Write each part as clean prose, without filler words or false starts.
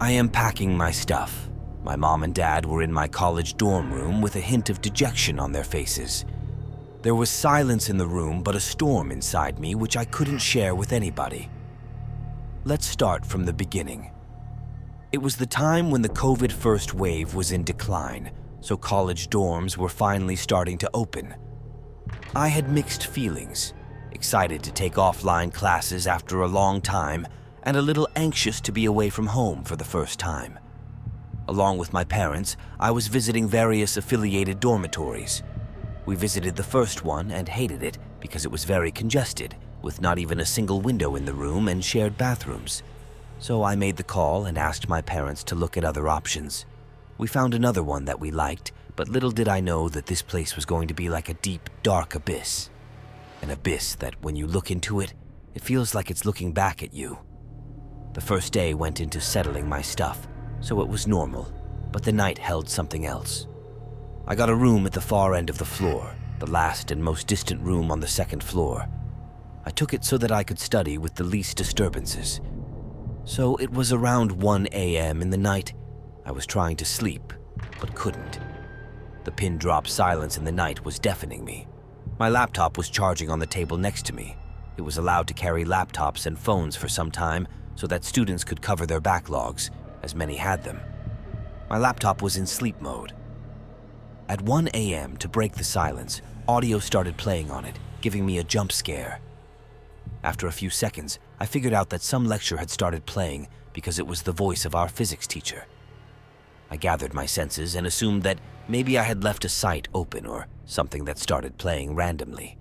I am packing my stuff. My mom and dad were in my college dorm room with a hint of dejection on their faces. There was silence in the room, but a storm inside me which I couldn't share with anybody. Let's start from the beginning. It was the time when the COVID first wave was in decline, so college dorms were finally starting to open. I had mixed feelings, excited to take offline classes after a long time, and a little anxious to be away from home for the first time. Along with my parents, I was visiting various affiliated dormitories. We visited the first one and hated it because it was very congested, with not even a single window in the room and shared bathrooms. So I made the call and asked my parents to look at other options. We found another one that we liked, but little did I know that this place was going to be like a deep, dark abyss. An abyss that, when you look into it, it feels like it's looking back at you. The first day went into settling my stuff, so it was normal, but the night held something else. I got a room at the far end of the floor, the last and most distant room on the second floor. I took it so that I could study with the least disturbances. So it was around 1 a.m. in the night. I was trying to sleep, but couldn't. The pin-drop silence in the night was deafening me. My laptop was charging on the table next to me. It was allowed to carry laptops and phones for some time so that students could cover their backlogs, as many had them. My laptop was in sleep mode. At 1 a.m., to break the silence, audio started playing on it, giving me a jump scare. After a few seconds, I figured out that some lecture had started playing because it was the voice of our physics teacher. I gathered my senses and assumed that maybe I had left a site open or something that started playing randomly.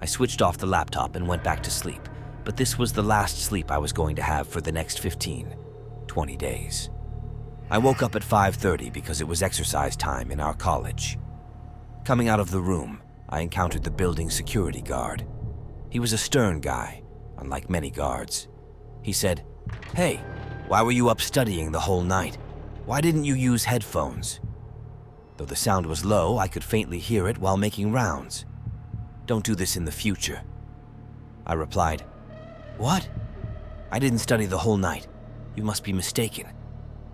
I switched off the laptop and went back to sleep, but this was the last sleep I was going to have for the next 20 days. I woke up at 5:30 because it was exercise time in our college. Coming out of the room, I encountered the building security guard. He was a stern guy, unlike many guards. He said, "Hey, why were you up studying the whole night? Why didn't you use headphones?" Though the sound was low, I could faintly hear it while making rounds. "Don't do this in the future." I replied, "What? I didn't study the whole night. You must be mistaken."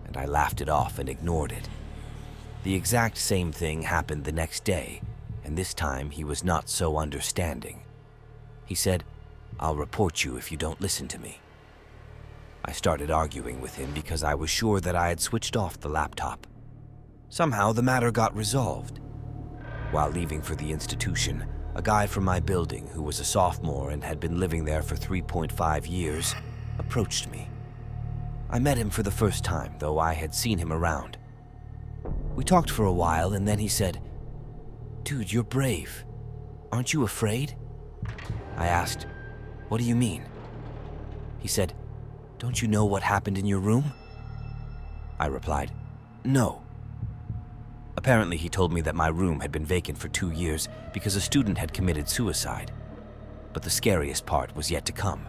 And I laughed it off and ignored it. The exact same thing happened the next day, and this time he was not so understanding. He said, "I'll report you if you don't listen to me." I started arguing with him because I was sure that I had switched off the laptop. Somehow the matter got resolved. While leaving for the institution, a guy from my building who was a sophomore and had been living there for 3.5 years approached me. I met him for the first time, though I had seen him around. We talked for a while, and then he said, "Dude, you're brave. Aren't you afraid?" I asked, "What do you mean?" He said, "Don't you know what happened in your room?" I replied, "No." Apparently, he told me that my room had been vacant for 2 years because a student had committed suicide. But the scariest part was yet to come.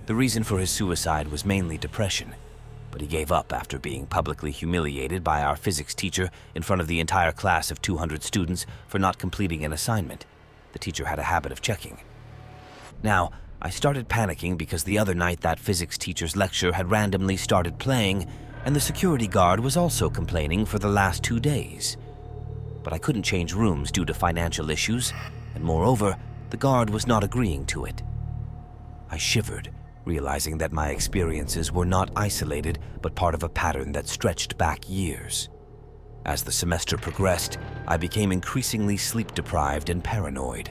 The reason for his suicide was mainly depression, but he gave up after being publicly humiliated by our physics teacher in front of the entire class of 200 students for not completing an assignment. The teacher had a habit of checking. Now, I started panicking because the other night that physics teacher's lecture had randomly started playing, and the security guard was also complaining for the last 2 days. But I couldn't change rooms due to financial issues, and moreover, the guard was not agreeing to it. I shivered, realizing that my experiences were not isolated, but part of a pattern that stretched back years. As the semester progressed, I became increasingly sleep-deprived and paranoid.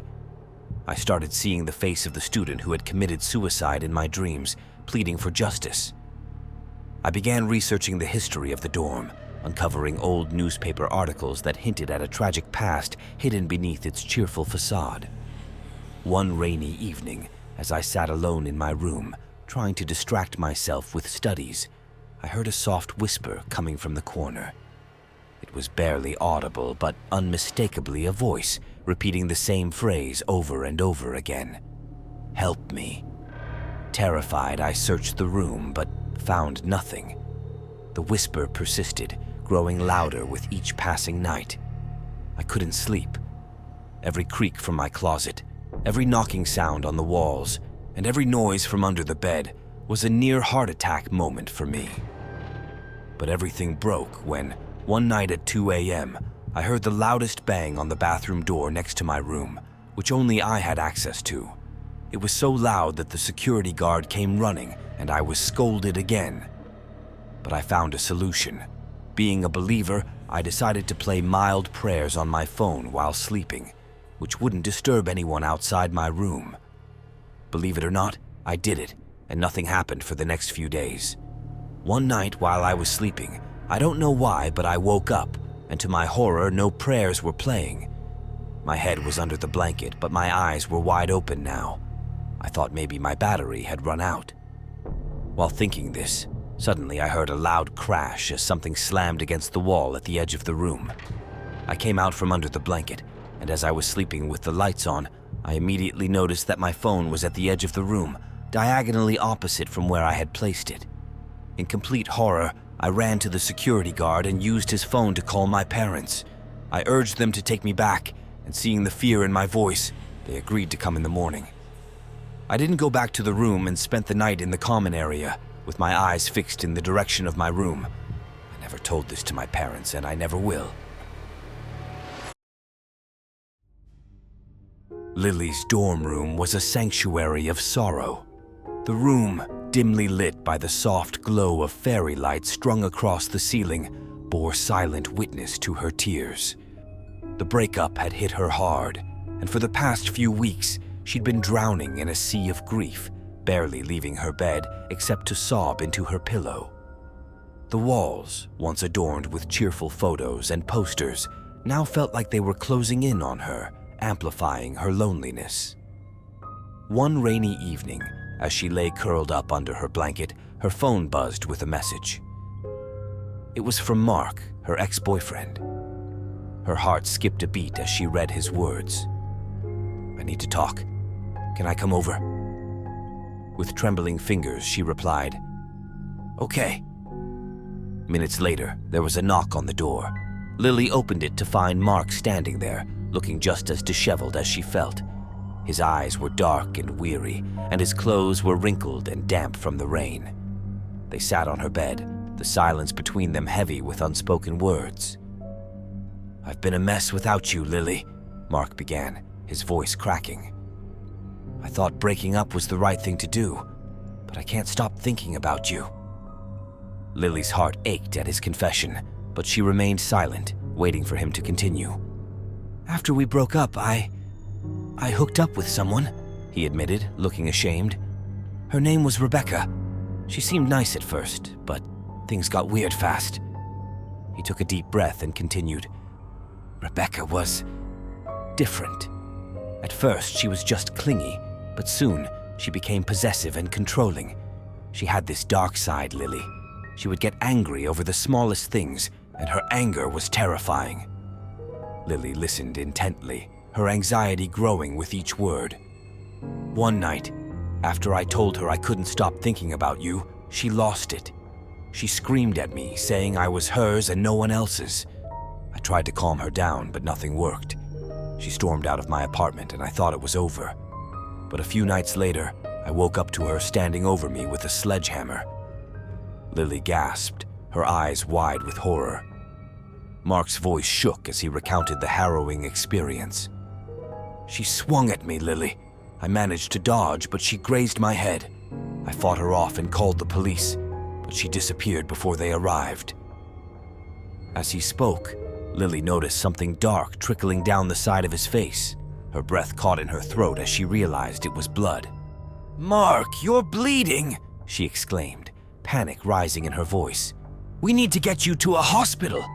I started seeing the face of the student who had committed suicide in my dreams, pleading for justice. I began researching the history of the dorm, uncovering old newspaper articles that hinted at a tragic past hidden beneath its cheerful facade. One rainy evening, as I sat alone in my room, trying to distract myself with studies, I heard a soft whisper coming from the corner. It was barely audible, but unmistakably a voice, repeating the same phrase over and over again. "Help me." Terrified, I searched the room, but found nothing. The whisper persisted, growing louder with each passing night. I couldn't sleep. Every creak from my closet, every knocking sound on the walls, and every noise from under the bed was a near heart attack moment for me. But everything broke when, one night at 2 a.m., I heard the loudest bang on the bathroom door next to my room, which only I had access to. It was so loud that the security guard came running, and I was scolded again. But I found a solution. Being a believer, I decided to play mild prayers on my phone while sleeping, which wouldn't disturb anyone outside my room. Believe it or not, I did it, and nothing happened for the next few days. One night while I was sleeping, I don't know why, but I woke up, and to my horror, no prayers were playing. My head was under the blanket, but my eyes were wide open now. I thought maybe my battery had run out. While thinking this, suddenly I heard a loud crash as something slammed against the wall at the edge of the room. I came out from under the blanket, and as I was sleeping with the lights on, I immediately noticed that my phone was at the edge of the room, diagonally opposite from where I had placed it. In complete horror, I ran to the security guard and used his phone to call my parents. I urged them to take me back, and seeing the fear in my voice, they agreed to come in the morning. I didn't go back to the room and spent the night in the common area, with my eyes fixed in the direction of my room. I never told this to my parents, and I never will. Lily's dorm room was a sanctuary of sorrow. The room, dimly lit by the soft glow of fairy lights strung across the ceiling, bore silent witness to her tears. The breakup had hit her hard, and for the past few weeks, she'd been drowning in a sea of grief, barely leaving her bed except to sob into her pillow. The walls, once adorned with cheerful photos and posters, now felt like they were closing in on her, amplifying her loneliness. One rainy evening, as she lay curled up under her blanket, her phone buzzed with a message. It was from Mark, her ex-boyfriend. Her heart skipped a beat as she read his words. "I need to talk. Can I come over?" With trembling fingers, she replied, "Okay." Minutes later, there was a knock on the door. Lily opened it to find Mark standing there, looking just as disheveled as she felt. His eyes were dark and weary, and his clothes were wrinkled and damp from the rain. They sat on her bed, the silence between them heavy with unspoken words. "I've been a mess without you, Lily," Mark began, his voice cracking. "I thought breaking up was the right thing to do, but I can't stop thinking about you." Lily's heart ached at his confession, but she remained silent, waiting for him to continue. "After we broke up, I hooked up with someone," he admitted, looking ashamed. "Her name was Rebecca. She seemed nice at first, but things got weird fast." He took a deep breath and continued. "Rebecca was different. At first, she was just clingy, but soon she became possessive and controlling. She had this dark side, Lily. She would get angry over the smallest things, and her anger was terrifying." Lily listened intently, her anxiety growing with each word. "One night, after I told her I couldn't stop thinking about you, she lost it. She screamed at me, saying I was hers and no one else's. I tried to calm her down, but nothing worked. She stormed out of my apartment and I thought it was over. But a few nights later, I woke up to her standing over me with a sledgehammer." Lily gasped, her eyes wide with horror. Mark's voice shook as he recounted the harrowing experience. "She swung at me, Lily. I managed to dodge, but she grazed my head. I fought her off and called the police, but she disappeared before they arrived." As he spoke, Lily noticed something dark trickling down the side of his face. Her breath caught in her throat as she realized it was blood. "Mark, you're bleeding!" she exclaimed, panic rising in her voice. "We need to get you to a hospital!"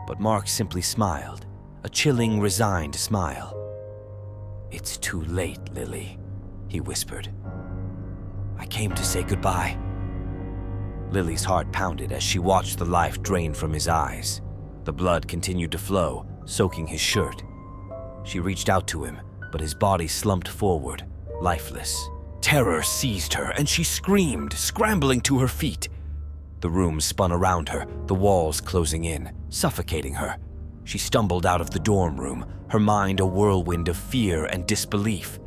But Mark simply smiled, a chilling, resigned smile. "It's too late, Lily," he whispered. "I came to say goodbye." Lily's heart pounded as she watched the life drain from his eyes. The blood continued to flow, soaking his shirt. She reached out to him, but his body slumped forward, lifeless. Terror seized her, and she screamed, scrambling to her feet. The room spun around her, the walls closing in, suffocating her. She stumbled out of the dorm room, her mind a whirlwind of fear and disbelief.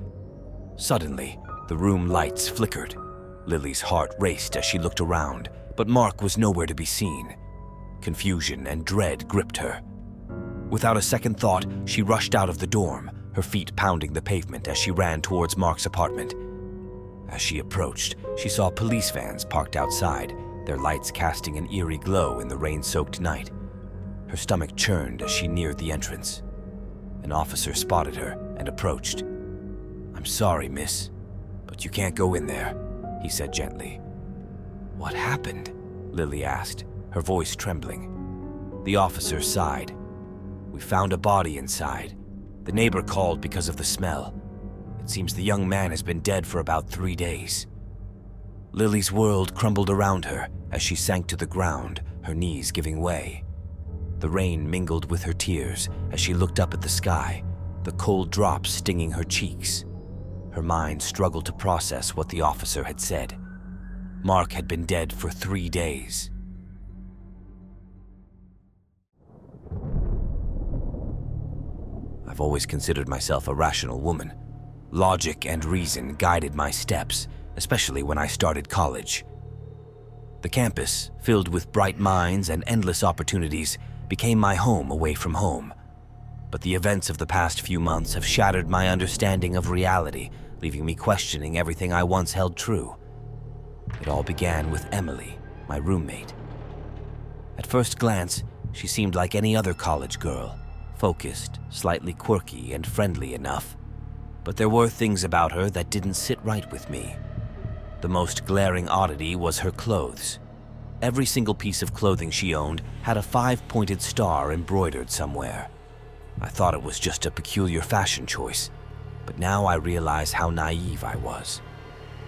Suddenly, the room lights flickered. Lily's heart raced as she looked around, but Mark was nowhere to be seen. Confusion and dread gripped her. Without a second thought, she rushed out of the dorm, her feet pounding the pavement as she ran towards Mark's apartment. As she approached, she saw police vans parked outside, their lights casting an eerie glow in the rain-soaked night. Her stomach churned as she neared the entrance. An officer spotted her and approached. "I'm sorry, miss, but you can't go in there," he said gently. "What happened?" Lily asked, her voice trembling. The officer sighed. "We found a body inside. The neighbor called because of the smell. It seems the young man has been dead for about 3 days." Lily's world crumbled around her as she sank to the ground, her knees giving way. The rain mingled with her tears as she looked up at the sky, the cold drops stinging her cheeks. Her mind struggled to process what the officer had said. Mark had been dead for 3 days. I've always considered myself a rational woman. Logic and reason guided my steps, especially when I started college. The campus, filled with bright minds and endless opportunities, became my home away from home. But the events of the past few months have shattered my understanding of reality, leaving me questioning everything I once held true. It all began with Emily, my roommate. At first glance, she seemed like any other college girl, focused, slightly quirky, and friendly enough. But there were things about her that didn't sit right with me. The most glaring oddity was her clothes. Every single piece of clothing she owned had a 5-pointed star embroidered somewhere. I thought it was just a peculiar fashion choice, but now I realize how naive I was.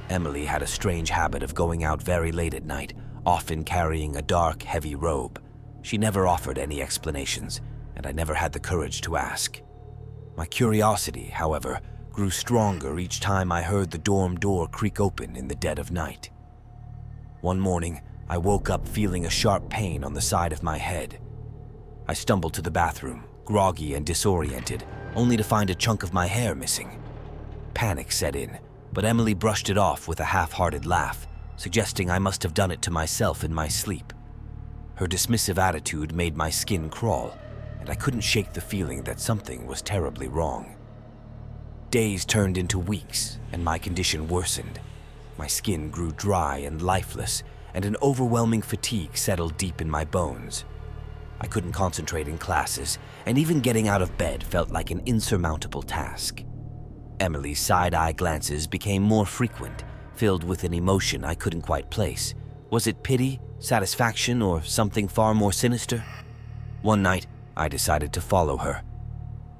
Emily had a strange habit of going out very late at night, often carrying a dark, heavy robe. She never offered any explanations, and I never had the courage to ask. My curiosity, however, grew stronger each time I heard the dorm door creak open in the dead of night. One morning, I woke up feeling a sharp pain on the side of my head. I stumbled to the bathroom, groggy and disoriented, only to find a chunk of my hair missing. Panic set in, but Emily brushed it off with a half-hearted laugh, suggesting I must have done it to myself in my sleep. Her dismissive attitude made my skin crawl, and I couldn't shake the feeling that something was terribly wrong. Days turned into weeks, and my condition worsened. My skin grew dry and lifeless, and an overwhelming fatigue settled deep in my bones. I couldn't concentrate in classes, and even getting out of bed felt like an insurmountable task. Emily's side-eye glances became more frequent, filled with an emotion I couldn't quite place. Was it pity, satisfaction, or something far more sinister? One night, I decided to follow her.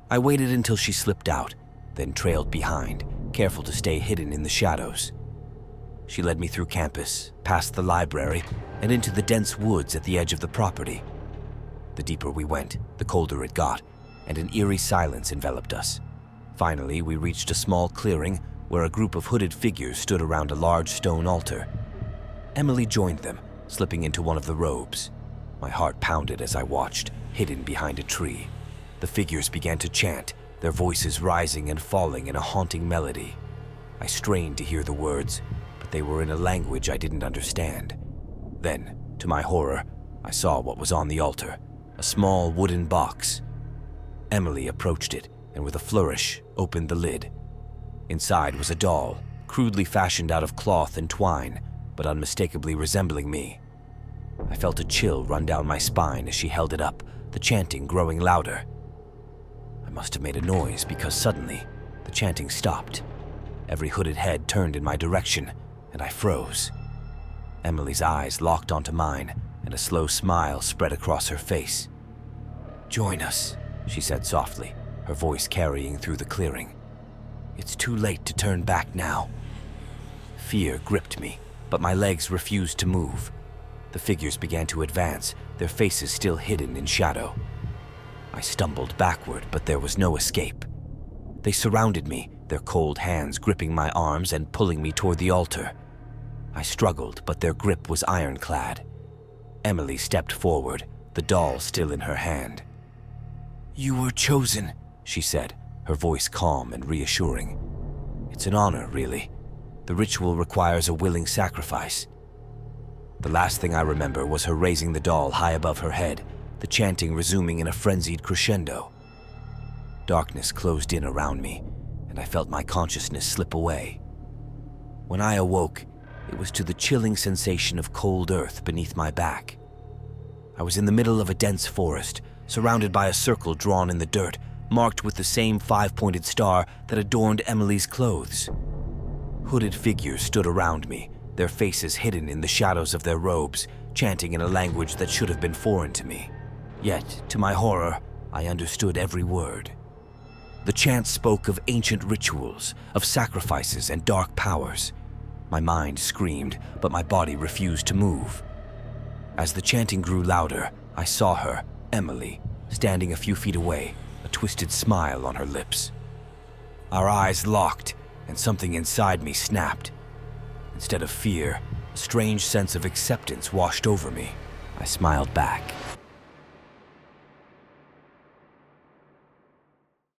I waited until she slipped out, then trailed behind, careful to stay hidden in the shadows. She led me through campus, past the library, and into the dense woods at the edge of the property. The deeper we went, the colder it got, and an eerie silence enveloped us. Finally, we reached a small clearing where a group of hooded figures stood around a large stone altar. Emily joined them, slipping into one of the robes. My heart pounded as I watched, hidden behind a tree. The figures began to chant, their voices rising and falling in a haunting melody. I strained to hear the words, but they were in a language I didn't understand. Then, to my horror, I saw what was on the altar, a small wooden box. Emily approached it and with a flourish opened the lid. Inside was a doll, crudely fashioned out of cloth and twine, but unmistakably resembling me. I felt a chill run down my spine as she held it up, the chanting growing louder. I must have made a noise because suddenly the chanting stopped. Every hooded head turned in my direction, and I froze. Emily's eyes locked onto mine, and a slow smile spread across her face. "Join us," she said softly, her voice carrying through the clearing. "It's too late to turn back now." Fear gripped me, but my legs refused to move. The figures began to advance, their faces still hidden in shadow. I stumbled backward, but there was no escape. They surrounded me, their cold hands gripping my arms and pulling me toward the altar. I struggled, but their grip was ironclad. Emily stepped forward, the doll still in her hand. "You were chosen," she said, her voice calm and reassuring. "It's an honor, really. The ritual requires a willing sacrifice. The last thing I remember was her raising the doll high above her head, the chanting resuming in a frenzied crescendo. Darkness closed in around me, and I felt my consciousness slip away. When I awoke, it was to the chilling sensation of cold earth beneath my back. I was in the middle of a dense forest, surrounded by a circle drawn in the dirt, marked with the same five-pointed star that adorned Emily's clothes. Hooded figures stood around me, their faces hidden in the shadows of their robes, chanting in a language that should have been foreign to me. Yet, to my horror, I understood every word. The chant spoke of ancient rituals, of sacrifices and dark powers. My mind screamed, but my body refused to move. As the chanting grew louder, I saw her, Emily, standing a few feet away, a twisted smile on her lips. Our eyes locked, and something inside me snapped. Instead of fear, a strange sense of acceptance washed over me. I smiled back.